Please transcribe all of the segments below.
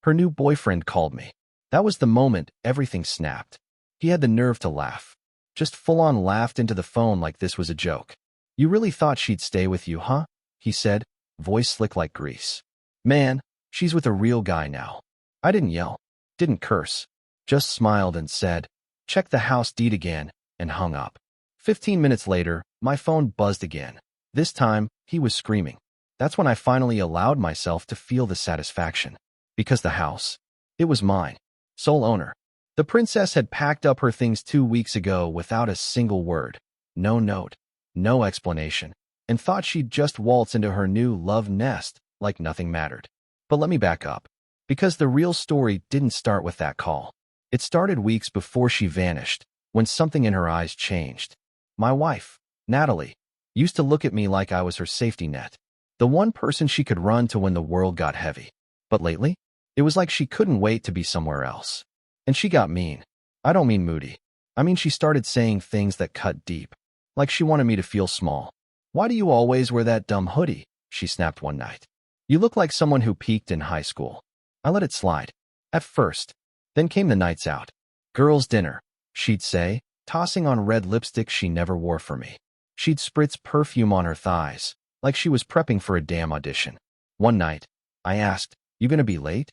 Her new boyfriend called me. That was the moment everything snapped. He had the nerve to laugh. Just full-on laughed into the phone like this was a joke. "You really thought she'd stay with you, huh?" he said, voice slick like grease. "Man, she's with a real guy now." I didn't yell, didn't curse, just smiled and said, "Check the house deed again," and hung up. 15 minutes later, my phone buzzed again. This time, he was screaming. That's when I finally allowed myself to feel the satisfaction. Because the house, it was mine. Sole owner. The princess had packed up her things 2 weeks ago without a single word. No note, no explanation, and thought she'd just waltz into her new love nest like nothing mattered. But let me back up. Because the real story didn't start with that call. It started weeks before she vanished, when something in her eyes changed. My wife, Natalie, used to look at me like I was her safety net, the one person she could run to when the world got heavy. But lately, it was like she couldn't wait to be somewhere else. And she got mean. I don't mean moody. I mean she started saying things that cut deep, like she wanted me to feel small. "Why do you always wear that dumb hoodie?" she snapped one night. "You look like someone who peaked in high school." I let it slide. At first. Then came the nights out. "Girls' dinner," she'd say, tossing on red lipstick she never wore for me. She'd spritz perfume on her thighs, like she was prepping for a damn audition. One night, I asked, "You gonna be late?"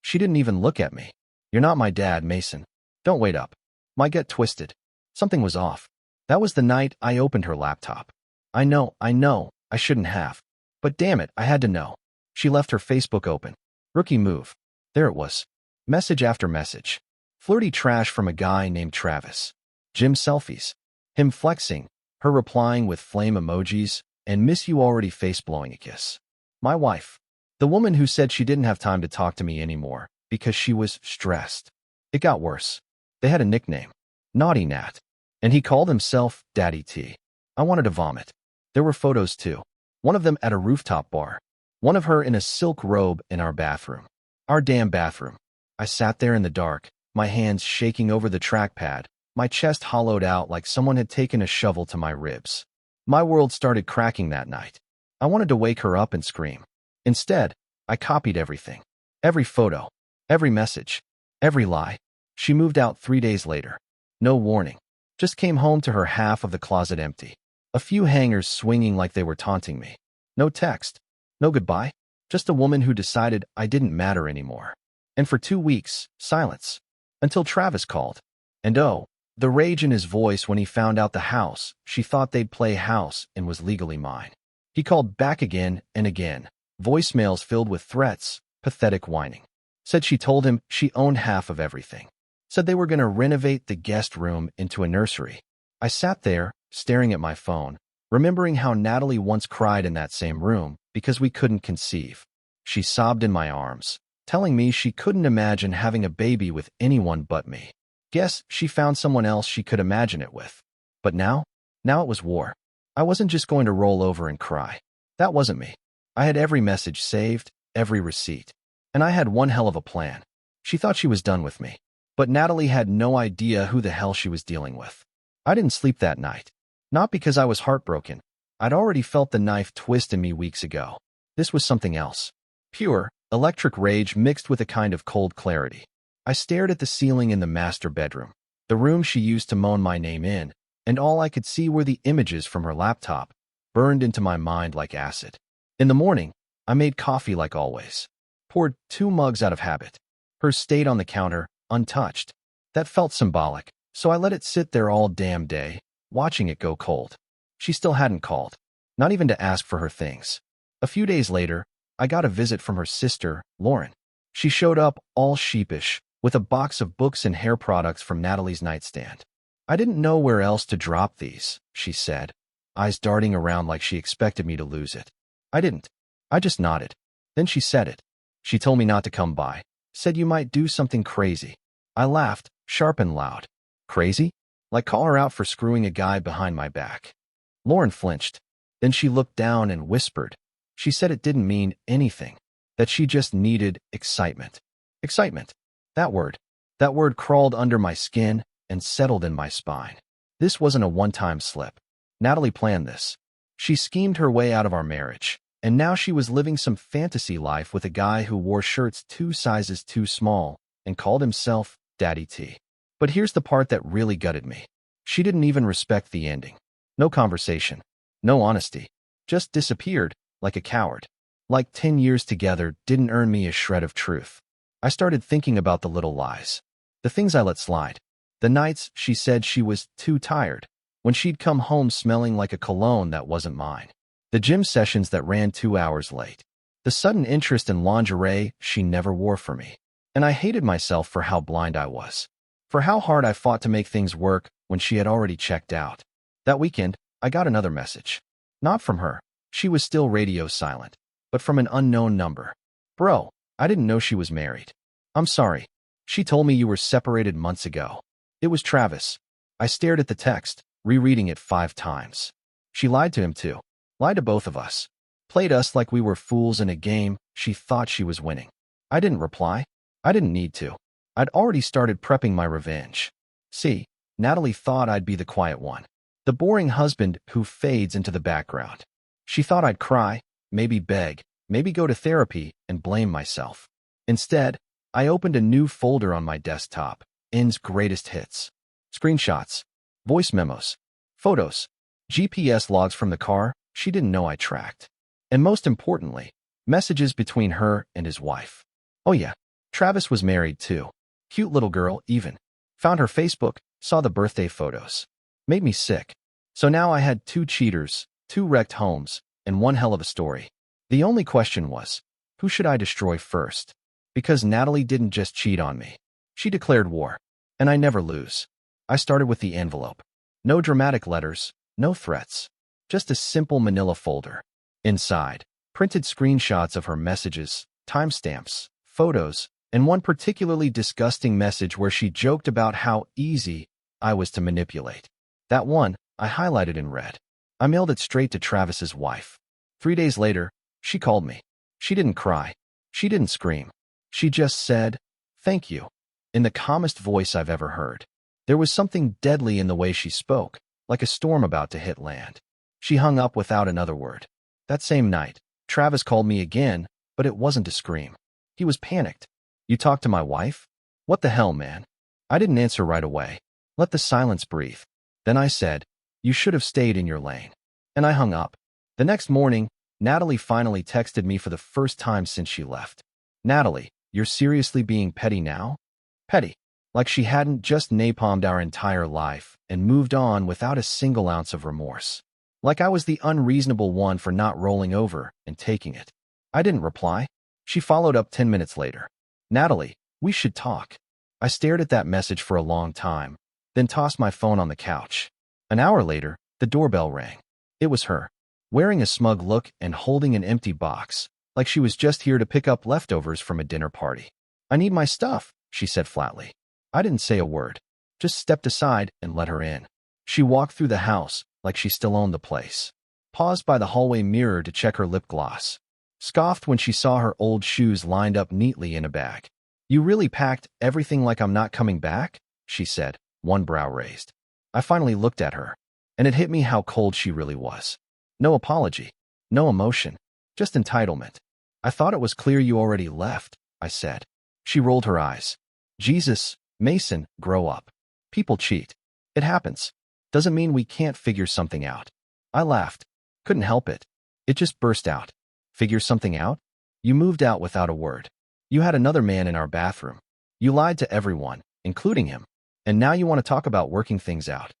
She didn't even look at me. "You're not my dad, Mason. Don't wait up." My gut twisted. Something was off. That was the night I opened her laptop. I know, I shouldn't have. But damn it, I had to know. She left her Facebook open. Rookie move. There it was. Message after message. Flirty trash from a guy named Travis. Gym selfies. Him flexing, her replying with flame emojis, and "miss you already" face blowing a kiss. My wife. The woman who said she didn't have time to talk to me anymore because she was stressed. It got worse. They had a nickname. Naughty Nat. And he called himself Daddy T. I wanted to vomit. There were photos too. One of them at a rooftop bar. One of her in a silk robe in our bathroom. Our damn bathroom. I sat there in the dark, my hands shaking over the trackpad, my chest hollowed out like someone had taken a shovel to my ribs. My world started cracking that night. I wanted to wake her up and scream. Instead, I copied everything. Every photo. Every message. Every lie. She moved out 3 days later. No warning. Just came home to her half of the closet empty. A few hangers swinging like they were taunting me. No text. No goodbye. Just a woman who decided I didn't matter anymore. And for 2 weeks, silence. Until Travis called. And oh, the rage in his voice when he found out the house she thought they'd play house and was legally mine. He called back again and again. Voicemails filled with threats, pathetic whining. Said she told him she owned half of everything. Said they were going to renovate the guest room into a nursery. I sat there, staring at my phone, remembering how Natalie once cried in that same room because we couldn't conceive. She sobbed in my arms, telling me she couldn't imagine having a baby with anyone but me. Guess she found someone else she could imagine it with. But now it was war. I wasn't just going to roll over and cry. That wasn't me. I had every message saved, every receipt. And I had one hell of a plan. She thought she was done with me. But Natalie had no idea who the hell she was dealing with. I didn't sleep that night. Not because I was heartbroken. I'd already felt the knife twist in me weeks ago. This was something else. Pure, electric rage mixed with a kind of cold clarity. I stared at the ceiling in the master bedroom, the room she used to moan my name in, and all I could see were the images from her laptop, burned into my mind like acid. In the morning, I made coffee like always. Poured 2 mugs out of habit. Hers stayed on the counter, untouched. That felt symbolic, so I let it sit there all damn day, watching it go cold. She still hadn't called, not even to ask for her things. A few days later, I got a visit from her sister, Lauren. She showed up, all sheepish, with a box of books and hair products from Natalie's nightstand. "I didn't know where else to drop these," she said, eyes darting around like she expected me to lose it. I didn't. I just nodded. Then she said it. She told me not to come by. Said you might do something crazy. I laughed, sharp and loud. Crazy? Like call her out for screwing a guy behind my back. Lauren flinched. Then she looked down and whispered. She said it didn't mean anything. That she just needed excitement. Excitement. That word crawled under my skin and settled in my spine. This wasn't a one-time slip. Natalie planned this. She schemed her way out of our marriage. And now she was living some fantasy life with a guy who wore shirts 2 sizes too small and called himself Daddy T. But here's the part that really gutted me. She didn't even respect the ending. No conversation. No honesty. Just disappeared, like a coward. Like 10 years together didn't earn me a shred of truth. I started thinking about the little lies. The things I let slide. The nights she said she was too tired. When she'd come home smelling like a cologne that wasn't mine. The gym sessions that ran 2 hours late. The sudden interest in lingerie she never wore for me. And I hated myself for how blind I was. For how hard I fought to make things work when she had already checked out. That weekend, I got another message. Not from her. She was still radio silent. But from an unknown number. Bro, I didn't know she was married. I'm sorry. She told me you were separated months ago. It was Travis. I stared at the text, rereading it 5 times. She lied to him too. Lied to both of us. Played us like we were fools in a game she thought she was winning. I didn't reply. I didn't need to. I'd already started prepping my revenge. See, Natalie thought I'd be the quiet one. The boring husband who fades into the background. She thought I'd cry, maybe beg, maybe go to therapy and blame myself. Instead, I opened a new folder on my desktop. N's greatest hits. Screenshots. Voice memos. Photos. GPS logs from the car she didn't know I tracked. And most importantly, messages between her and his wife. Oh yeah, Travis was married too. Cute little girl, even. Found her Facebook, saw the birthday photos. Made me sick. So now I had 2 cheaters, 2 wrecked homes, and one hell of a story. The only question was, who should I destroy first? Because Natalie didn't just cheat on me. She declared war. And I never lose. I started with the envelope. No dramatic letters, no threats. Just a simple manila folder. Inside, printed screenshots of her messages, timestamps, photos, and one particularly disgusting message where she joked about how easy I was to manipulate. That one, I highlighted in red. I mailed it straight to Travis's wife. 3 days later, she called me. She didn't cry. She didn't scream. She just said, "Thank you," in the calmest voice I've ever heard. There was something deadly in the way she spoke, like a storm about to hit land. She hung up without another word. That same night, Travis called me again, but it wasn't to scream. He was panicked. "You talked to my wife?" "What the hell, man?" I didn't answer right away. Let the silence breathe. Then I said, "You should have stayed in your lane." And I hung up. The next morning, Natalie finally texted me for the first time since she left. "Natalie, you're seriously being petty now?" Petty. Like she hadn't just napalmed our entire life and moved on without a single ounce of remorse. Like I was the unreasonable one for not rolling over and taking it. I didn't reply. She followed up 10 minutes later. "Natalie, we should talk." I stared at that message for a long time, then tossed my phone on the couch. An hour later, the doorbell rang. It was her, wearing a smug look and holding an empty box, like she was just here to pick up leftovers from a dinner party. "I need my stuff," she said flatly. I didn't say a word, just stepped aside and let her in. She walked through the house like she still owned the place. Paused by the hallway mirror to check her lip gloss. Scoffed when she saw her old shoes lined up neatly in a bag. "You really packed everything like I'm not coming back?" she said, one brow raised. I finally looked at her, and it hit me how cold she really was. No apology, no emotion, just entitlement. "I thought it was clear you already left," I said. She rolled her eyes. "Jesus, Mason, grow up. People cheat. It happens. Doesn't mean we can't figure something out." I laughed. Couldn't help it. It just burst out. "Figure something out? You moved out without a word. You had another man in our bathroom. You lied to everyone, including him. And now you want to talk about working things out."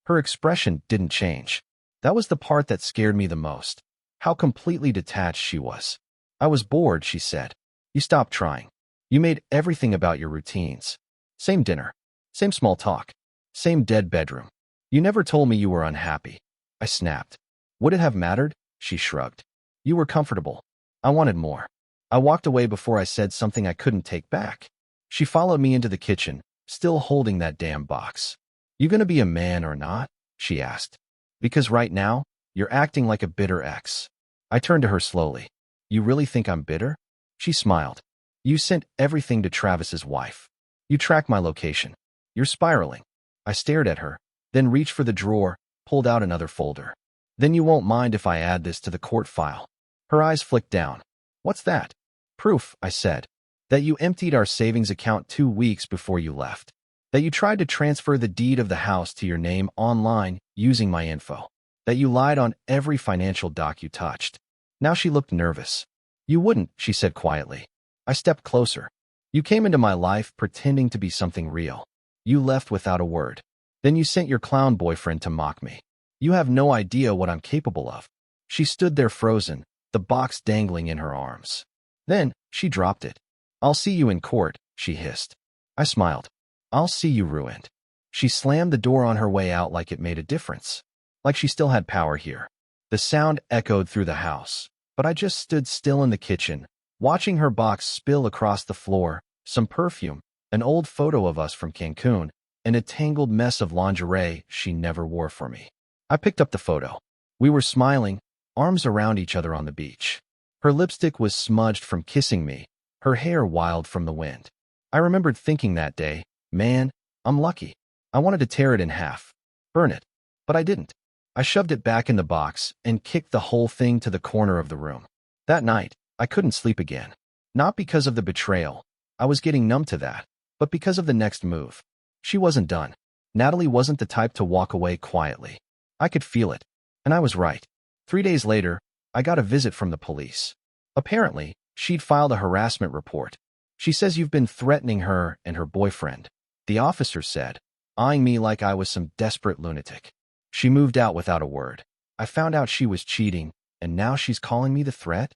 Her expression didn't change. That was the part that scared me the most. How completely detached she was. "I was bored," she said. "You stopped trying. You made everything about your routines. Same dinner. Same small talk. Same dead bedroom. You never told me you were unhappy." I snapped. "Would it have mattered?" She shrugged. "You were comfortable. I wanted more." I walked away before I said something I couldn't take back. She followed me into the kitchen, still holding that damn box. "You gonna be a man or not?" she asked. "Because right now, you're acting like a bitter ex." I turned to her slowly. "You really think I'm bitter?" She smiled. "You sent everything to Travis's wife. You track my location. You're spiraling." I stared at her, then reached for the drawer, pulled out another folder. "Then you won't mind if I add this to the court file." Her eyes flicked down. What's that? Proof, I said. That you emptied our savings account 2 weeks before you left. That you tried to transfer the deed of the house to your name online using my info. That you lied on every financial doc you touched. Now she looked nervous. You wouldn't, she said quietly. I stepped closer. You came into my life pretending to be something real. You left without a word. Then you sent your clown boyfriend to mock me. You have no idea what I'm capable of. She stood there frozen, the box dangling in her arms. Then, she dropped it. I'll see you in court, she hissed. I smiled. I'll see you ruined. She slammed the door on her way out like it made a difference. Like she still had power here. The sound echoed through the house, but I just stood still in the kitchen, watching her box spill across the floor, some perfume, an old photo of us from Cancun, and a tangled mess of lingerie she never wore for me. I picked up the photo. We were smiling, arms around each other on the beach. Her lipstick was smudged from kissing me, her hair wild from the wind. I remembered thinking that day, man, I'm lucky. I wanted to tear it in half, burn it, but I didn't. I shoved it back in the box and kicked the whole thing to the corner of the room. That night, I couldn't sleep again. Not because of the betrayal. I was getting numb to that, but because of the next move. She wasn't done. Natalie wasn't the type to walk away quietly. I could feel it, and I was right. 3 days later, I got a visit from the police. Apparently, she'd filed a harassment report. She says you've been threatening her and her boyfriend. The officer said, eyeing me like I was some desperate lunatic. She moved out without a word. I found out she was cheating, and now she's calling me the threat?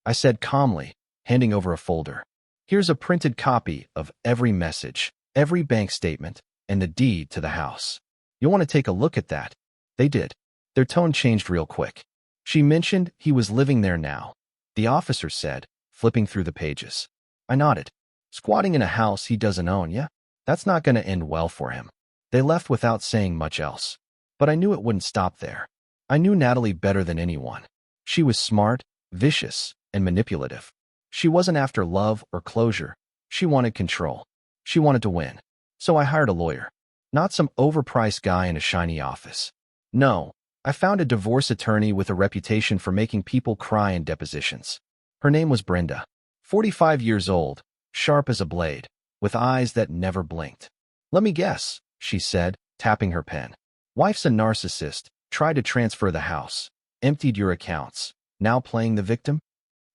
I said calmly, handing over a folder. Here's a printed copy of every message, every bank statement, and the deed to the house. You'll want to take a look at that. They did. Their tone changed real quick. She mentioned he was living there now. The officer said, flipping through the pages. I nodded. Squatting in a house he doesn't own, yeah? That's not going to end well for him. They left without saying much else. But I knew it wouldn't stop there. I knew Natalie better than anyone. She was smart, vicious, and manipulative. She wasn't after love or closure. She wanted control. She wanted to win. So I hired a lawyer. Not some overpriced guy in a shiny office. No, I found a divorce attorney with a reputation for making people cry in depositions. Her name was Brenda. 45 years old, sharp as a blade, with eyes that never blinked. Let me guess, she said, tapping her pen. Wife's a narcissist, tried to transfer the house, emptied your accounts, now playing the victim?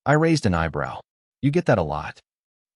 I raised an eyebrow. You get that a lot.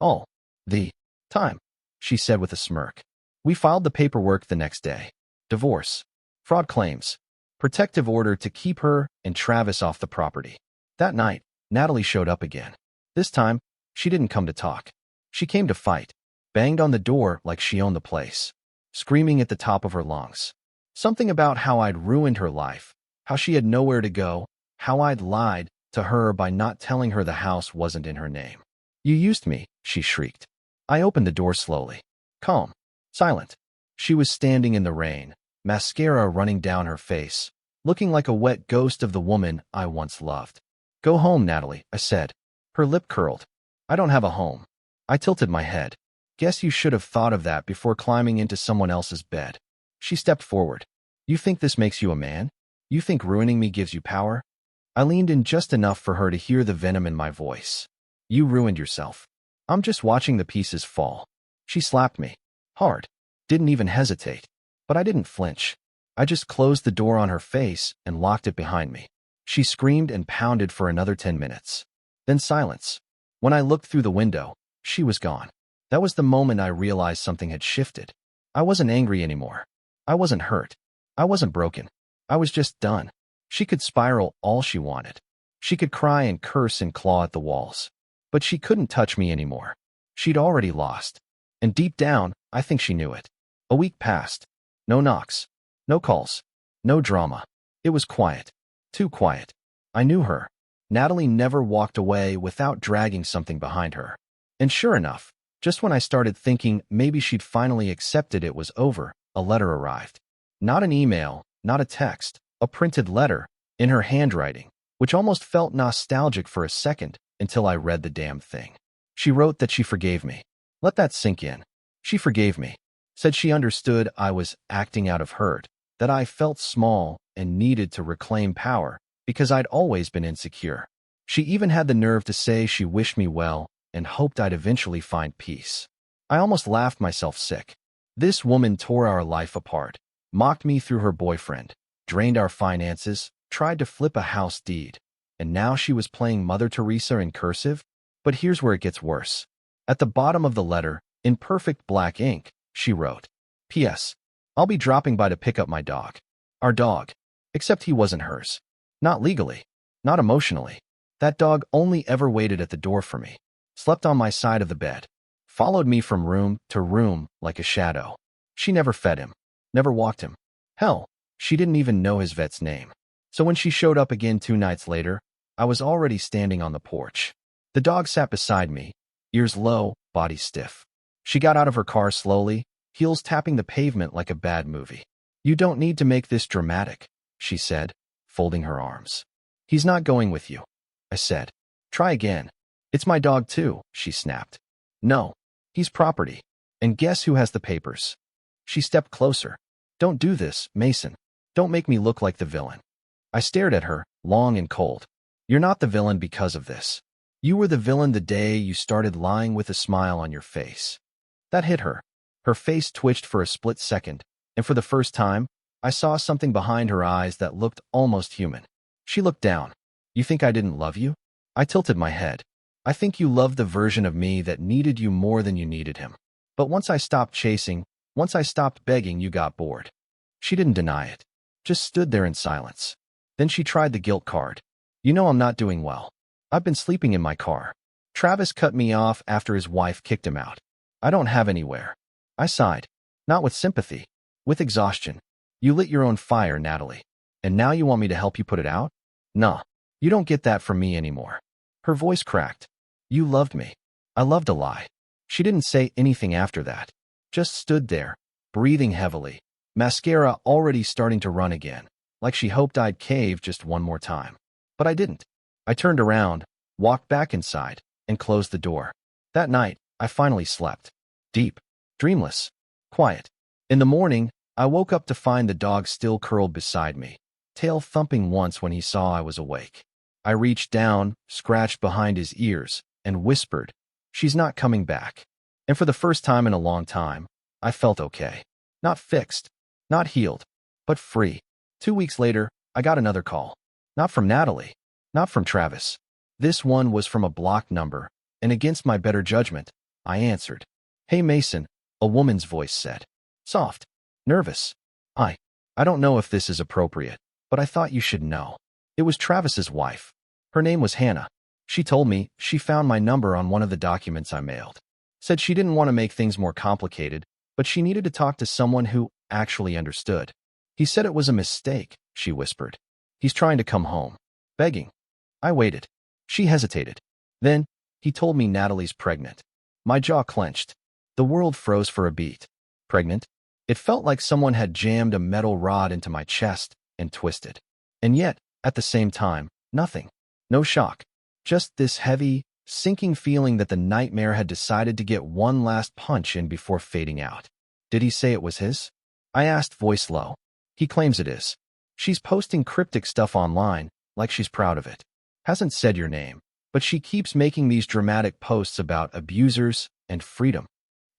All the time, she said with a smirk. We filed the paperwork the next day. Divorce. Fraud claims. Protective order to keep her and Travis off the property. That night, Natalie showed up again. This time, she didn't come to talk. She came to fight. Banged on the door like she owned the place. Screaming at the top of her lungs. Something about how I'd ruined her life. How she had nowhere to go. How I'd lied to her by not telling her the house wasn't in her name. You used me, she shrieked. I opened the door slowly. Calm. Silent. She was standing in the rain, mascara running down her face, looking like a wet ghost of the woman I once loved. Go home, Natalie, I said. Her lip curled. I don't have a home. I tilted my head. Guess you should have thought of that before climbing into someone else's bed. She stepped forward. You think this makes you a man? You think ruining me gives you power? I leaned in just enough for her to hear the venom in my voice. You ruined yourself. I'm just watching the pieces fall. She slapped me. Hard. Didn't even hesitate. But I didn't flinch. I just closed the door on her face and locked it behind me. She screamed and pounded for another 10 minutes. Then silence. When I looked through the window, she was gone. That was the moment I realized something had shifted. I wasn't angry anymore. I wasn't hurt. I wasn't broken. I was just done. She could spiral all she wanted. She could cry and curse and claw at the walls. But she couldn't touch me anymore. She'd already lost. And deep down, I think she knew it. A week passed. No knocks. No calls. No drama. It was quiet. Too quiet. I knew her. Natalie never walked away without dragging something behind her. And sure enough, just when I started thinking maybe she'd finally accepted it was over, a letter arrived. Not an email, not a text, a printed letter, in her handwriting, which almost felt nostalgic for a second until I read the damn thing. She wrote that she forgave me. Let that sink in. She forgave me. Said she understood I was acting out of hurt, that I felt small and needed to reclaim power because I'd always been insecure. She even had the nerve to say she wished me well and hoped I'd eventually find peace. I almost laughed myself sick. This woman tore our life apart, mocked me through her boyfriend, drained our finances, tried to flip a house deed. And now she was playing Mother Teresa in cursive? But here's where it gets worse. At the bottom of the letter, in perfect black ink, she wrote, P.S. I'll be dropping by to pick up my dog. Our dog. Except he wasn't hers. Not legally. Not emotionally. That dog only ever waited at the door for me. Slept on my side of the bed. Followed me from room to room like a shadow. She never fed him. Never walked him. Hell, she didn't even know his vet's name. So when she showed up again 2 nights later, I was already standing on the porch. The dog sat beside me, ears low, body stiff. She got out of her car slowly, heels tapping the pavement like a bad movie. You don't need to make this dramatic, she said, folding her arms. He's not going with you, I said. Try again. It's my dog too, she snapped. No, he's property. And guess who has the papers? She stepped closer. Don't do this, Mason. Don't make me look like the villain. I stared at her, long and cold. You're not the villain because of this. You were the villain the day you started lying with a smile on your face. That hit her. Her face twitched for a split second, and for the first time, I saw something behind her eyes that looked almost human. She looked down. You think I didn't love you? I tilted my head. I think you loved the version of me that needed you more than you needed him. But once I stopped chasing, once I stopped begging, you got bored. She didn't deny it. Just stood there in silence. Then she tried the guilt card. You know I'm not doing well. I've been sleeping in my car. Travis cut me off after his wife kicked him out. I don't have anywhere. I sighed. Not with sympathy. With exhaustion. You lit your own fire, Natalie. And now you want me to help you put it out? Nah. You don't get that from me anymore. Her voice cracked. You loved me. I loved a lie. She didn't say anything after that. Just stood there, breathing heavily. Mascara already starting to run again, like she hoped I'd cave just one more time. But I didn't. I turned around, walked back inside, and closed the door. That night, I finally slept. Deep, dreamless, quiet. In the morning, I woke up to find the dog still curled beside me, tail thumping once when he saw I was awake. I reached down, scratched behind his ears, and whispered, She's not coming back. And for the first time in a long time, I felt okay. Not fixed, not healed, but free. 2 weeks later, I got another call. Not from Natalie, not from Travis. This one was from a blocked number, and against my better judgment, I answered. Hey Mason, a woman's voice said. Soft, nervous. I don't know if this is appropriate, but I thought you should know. It was Travis's wife. Her name was Hannah. She told me she found my number on one of the documents I mailed. Said she didn't want to make things more complicated, but she needed to talk to someone who actually understood. He said it was a mistake, she whispered. He's trying to come home. Begging. I waited. She hesitated. Then, he told me Natalie's pregnant. My jaw clenched. The world froze for a beat. Pregnant? It felt like someone had jammed a metal rod into my chest and twisted. And yet, at the same time, nothing. No shock. Just this heavy, sinking feeling that the nightmare had decided to get one last punch in before fading out. Did he say it was his? I asked, voice low. He claims it is. She's posting cryptic stuff online, like she's proud of it. Hasn't said your name, but she keeps making these dramatic posts about abusers and freedom.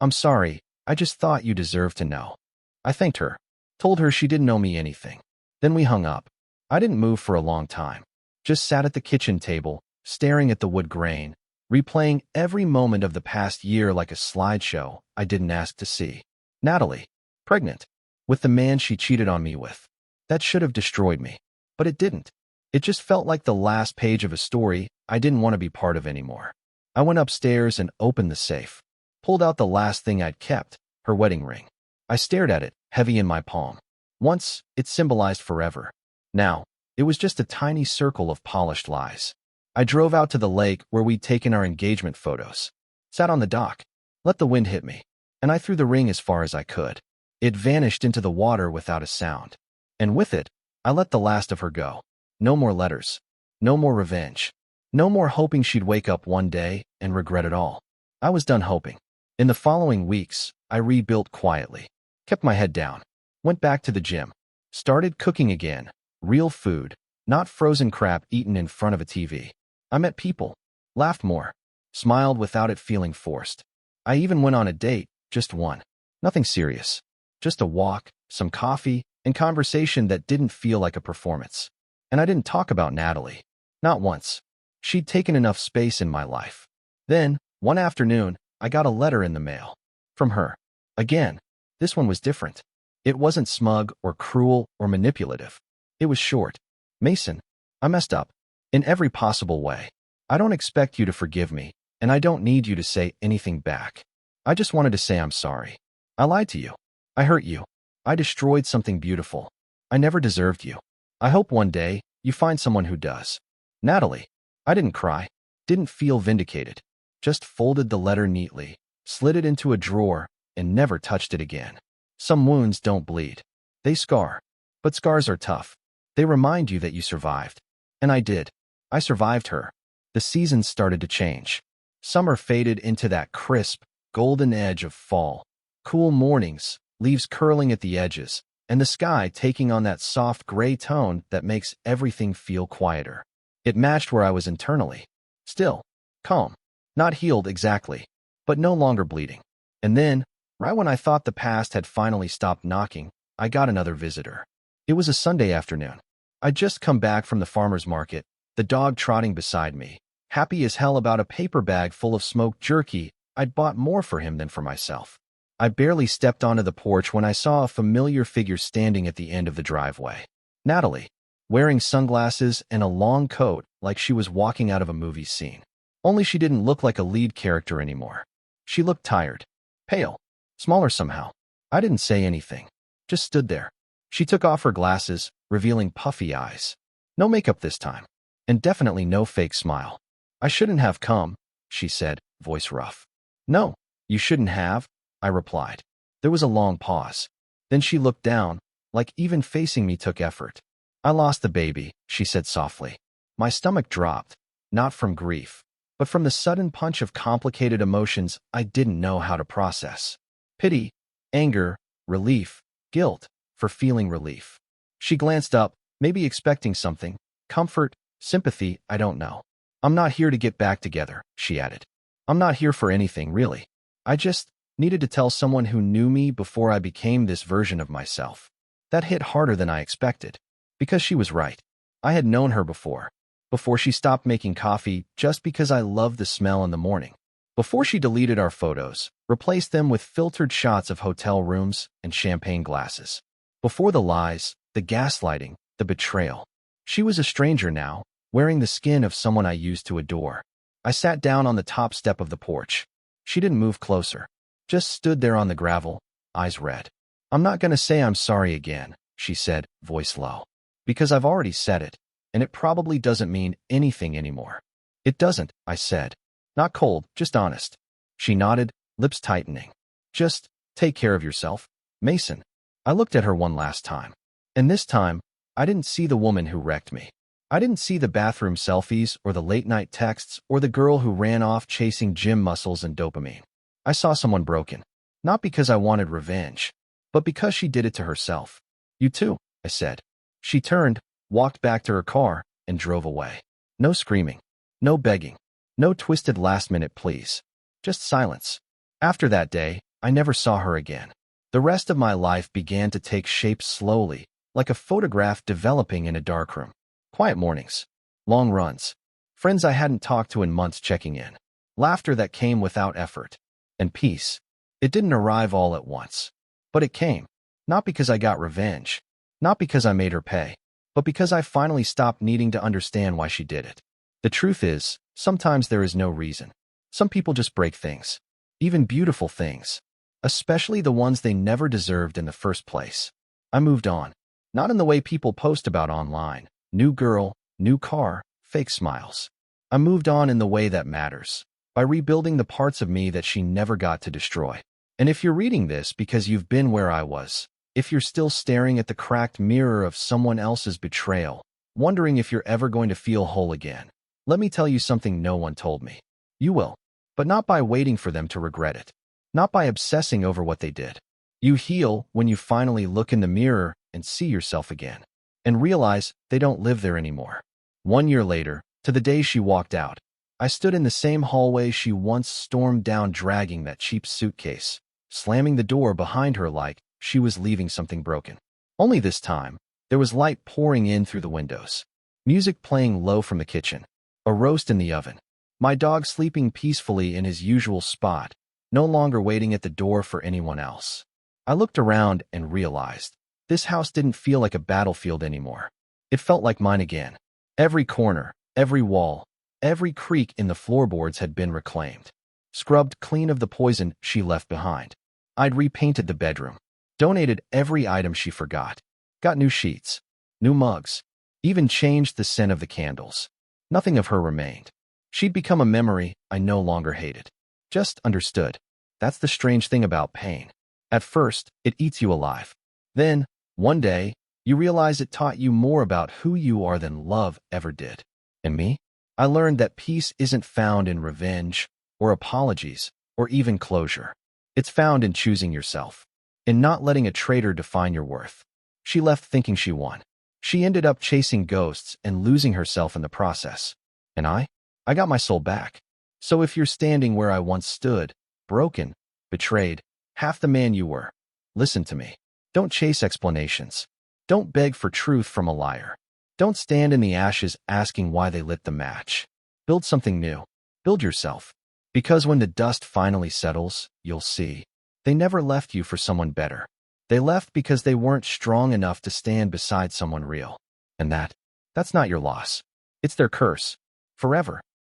I'm sorry, I just thought you deserved to know. I thanked her, told her she didn't owe me anything. Then we hung up. I didn't move for a long time. Just sat at the kitchen table, staring at the wood grain, replaying every moment of the past year like a slideshow I didn't ask to see. Natalie, pregnant, with the man she cheated on me with. That should have destroyed me, but it didn't. It just felt like the last page of a story I didn't want to be part of anymore. I went upstairs and opened the safe, pulled out the last thing I'd kept, her wedding ring. I stared at it, heavy in my palm. Once, it symbolized forever. Now, it was just a tiny circle of polished lies. I drove out to the lake where we'd taken our engagement photos. Sat on the dock, let the wind hit me, and I threw the ring as far as I could. It vanished into the water without a sound. And with it, I let the last of her go. No more letters. No more revenge. No more hoping she'd wake up one day and regret it all. I was done hoping. In the following weeks, I rebuilt quietly. Kept my head down. Went back to the gym. Started cooking again. Real food, not frozen crap eaten in front of a TV. I met people, laughed more, smiled without it feeling forced. I even went on a date, just one. Nothing serious. Just a walk, some coffee, and conversation that didn't feel like a performance. And I didn't talk about Natalie. Not once. She'd taken enough space in my life. Then, one afternoon, I got a letter in the mail. From her. Again. This one was different. It wasn't smug or cruel or manipulative. It was short. Mason, I messed up. In every possible way. I don't expect you to forgive me, and I don't need you to say anything back. I just wanted to say I'm sorry. I lied to you. I hurt you. I destroyed something beautiful. I never deserved you. I hope one day you find someone who does. Natalie. I didn't cry. Didn't feel vindicated. Just folded the letter neatly, slid it into a drawer, and never touched it again. Some wounds don't bleed. They scar. But scars are tough. They remind you that you survived. And I did. I survived her. The seasons started to change. Summer faded into that crisp, golden edge of fall. Cool mornings, leaves curling at the edges, and the sky taking on that soft gray tone that makes everything feel quieter. It matched where I was internally. Still. Calm. Not healed exactly. But no longer bleeding. And then, right when I thought the past had finally stopped knocking, I got another visitor. It was a Sunday afternoon. I'd just come back from the farmer's market, the dog trotting beside me, happy as hell about a paper bag full of smoked jerky. I'd bought more for him than for myself. I barely stepped onto the porch when I saw a familiar figure standing at the end of the driveway. Natalie, wearing sunglasses and a long coat like she was walking out of a movie scene. Only she didn't look like a lead character anymore. She looked tired, pale, smaller somehow. I didn't say anything, just stood there. She took off her glasses, revealing puffy eyes. No makeup this time, and definitely no fake smile. I shouldn't have come, she said, voice rough. No, you shouldn't have, I replied. There was a long pause. Then she looked down, like even facing me took effort. I lost the baby, she said softly. My stomach dropped, not from grief, but from the sudden punch of complicated emotions I didn't know how to process. Pity, anger, relief, guilt, for feeling relief. She glanced up, maybe expecting something, comfort, sympathy, I don't know. I'm not here to get back together, she added. I'm not here for anything, really. I just needed to tell someone who knew me before I became this version of myself. That hit harder than I expected. Because she was right. I had known her before. Before she stopped making coffee just because I loved the smell in the morning. Before she deleted our photos, replaced them with filtered shots of hotel rooms and champagne glasses. Before the lies, the gaslighting, the betrayal. She was a stranger now, wearing the skin of someone I used to adore. I sat down on the top step of the porch. She didn't move closer. Just stood there on the gravel, eyes red. I'm not going to say I'm sorry again, she said, voice low. Because I've already said it, and it probably doesn't mean anything anymore. It doesn't, I said. Not cold, just honest. She nodded, lips tightening. Just take care of yourself, Mason. I looked at her one last time. And this time, I didn't see the woman who wrecked me. I didn't see the bathroom selfies or the late-night texts or the girl who ran off chasing gym muscles and dopamine. I saw someone broken. Not because I wanted revenge, but because she did it to herself. You too, I said. She turned, walked back to her car, and drove away. No screaming. No begging. No twisted last-minute pleas. Just silence. After that day, I never saw her again. The rest of my life began to take shape slowly, like a photograph developing in a darkroom. Quiet mornings. Long runs. Friends I hadn't talked to in months checking in. Laughter that came without effort. And peace. It didn't arrive all at once. But it came. Not because I got revenge. Not because I made her pay. But because I finally stopped needing to understand why she did it. The truth is, sometimes there is no reason. Some people just break things. Even beautiful things. Especially the ones they never deserved in the first place. I moved on. Not in the way people post about online. New girl, new car, fake smiles. I moved on in the way that matters. By rebuilding the parts of me that she never got to destroy. And if you're reading this because you've been where I was, if you're still staring at the cracked mirror of someone else's betrayal, wondering if you're ever going to feel whole again, let me tell you something no one told me. You will. But not by waiting for them to regret it. Not by obsessing over what they did. You heal when you finally look in the mirror and see yourself again. And realize they don't live there anymore. 1 year later, To the day she walked out. I stood in the same hallway she once stormed down, dragging that cheap suitcase, slamming the door behind her like she was leaving something broken. Only this time, there was light pouring in through the windows, music playing low from the kitchen, a roast in the oven, my dog sleeping peacefully in his usual spot, no longer waiting at the door for anyone else. I looked around and realized this house didn't feel like a battlefield anymore. It felt like mine again. Every corner, every wall, every creak in the floorboards had been reclaimed, scrubbed clean of the poison she left behind. I'd repainted the bedroom, donated every item she forgot, got new sheets, new mugs, even changed the scent of the candles. Nothing of her remained. She'd become a memory I no longer hated, just understood. That's the strange thing about pain. At first, it eats you alive. Then, one day, you realize it taught you more about who you are than love ever did. And me? I learned that peace isn't found in revenge, or apologies, or even closure. It's found in choosing yourself, in not letting a traitor define your worth. She left thinking she won. She ended up chasing ghosts and losing herself in the process. And I got my soul back. So if you're standing where I once stood, broken, betrayed, half the man you were, listen to me. Don't chase explanations. Don't beg for truth from a liar. Don't stand in the ashes asking why they lit the match. Build something new. Build yourself. Because when the dust finally settles, you'll see. They never left you for someone better. They left because they weren't strong enough to stand beside someone real. And that's not your loss. It's their curse. Forever.